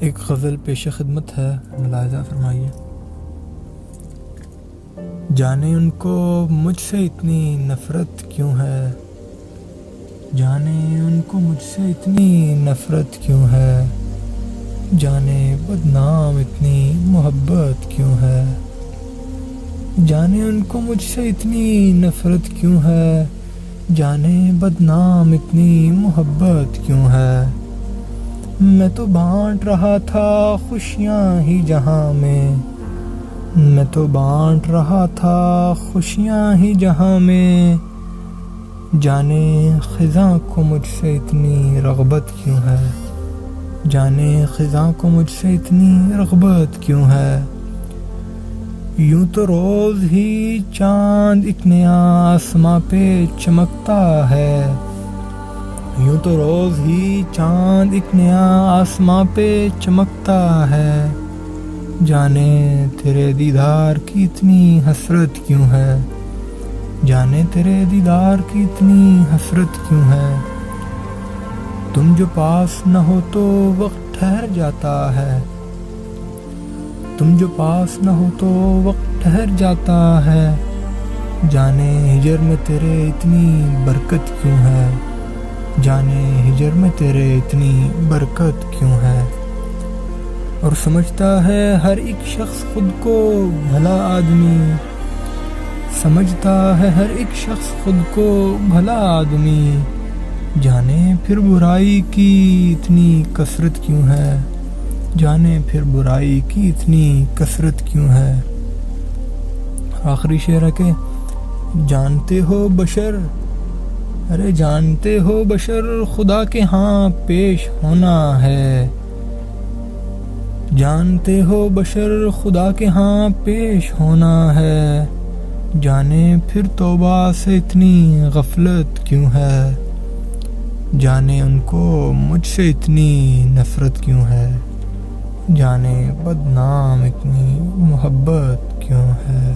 ایک غزل پیش خدمت ہے، ملاحظہ فرمائیے۔ جانے ان کو مجھ سے اتنی نفرت کیوں ہے، جانے ان کو مجھ سے اتنی نفرت کیوں ہے، جانے بدنام اتنی محبت کیوں ہے، جانے ان کو مجھ سے اتنی نفرت کیوں ہے، جانے بدنام اتنی محبت کیوں ہے۔ میں تو بانٹ رہا تھا خوشیاں ہی جہاں میں، میں تو بانٹ رہا تھا خوشیاں ہی جہاں میں، جانے خزاں کو مجھ سے اتنی رغبت کیوں ہے، جانے خزاں کو مجھ سے اتنی رغبت کیوں ہے۔ یوں تو روز ہی چاند ایک نیا آسماں پہ چمکتا ہے، یوں تو روز ہی چاند ایک نیا آسماں پہ چمکتا ہے، جانے تیرے دیدار کی اتنی حسرت کیوں ہے، جانے تیرے دیدار کی اتنی حسرت کیوں ہے۔ تم جو پاس نہ ہو تو وقت ٹھہر جاتا ہے، تم جو پاس نہ ہو تو وقت ٹھہر جاتا ہے، جانے ہجر میں تیرے اتنی برکت کیوں ہے، جانے ہجر میں تیرے اتنی برکت کیوں ہے۔ اور سمجھتا ہے ہر ایک شخص خود کو بھلا آدمی، سمجھتا ہے ہر ایک شخص خود کو بھلا آدمی، جانے پھر برائی کی اتنی کثرت کیوں ہے، جانے پھر برائی کی اتنی کثرت کیوں ہے۔ آخری شعر ہے کہ جانتے ہو بشر، ارے جانتے ہو بشر خدا کے ہاں پیش ہونا ہے، جانتے ہو بشر خدا کے ہاں پیش ہونا ہے، جانے پھر توبہ سے اتنی غفلت کیوں ہے، جانے ان کو مجھ سے اتنی نفرت کیوں ہے، جانے بدنام اتنی محبت کیوں ہے۔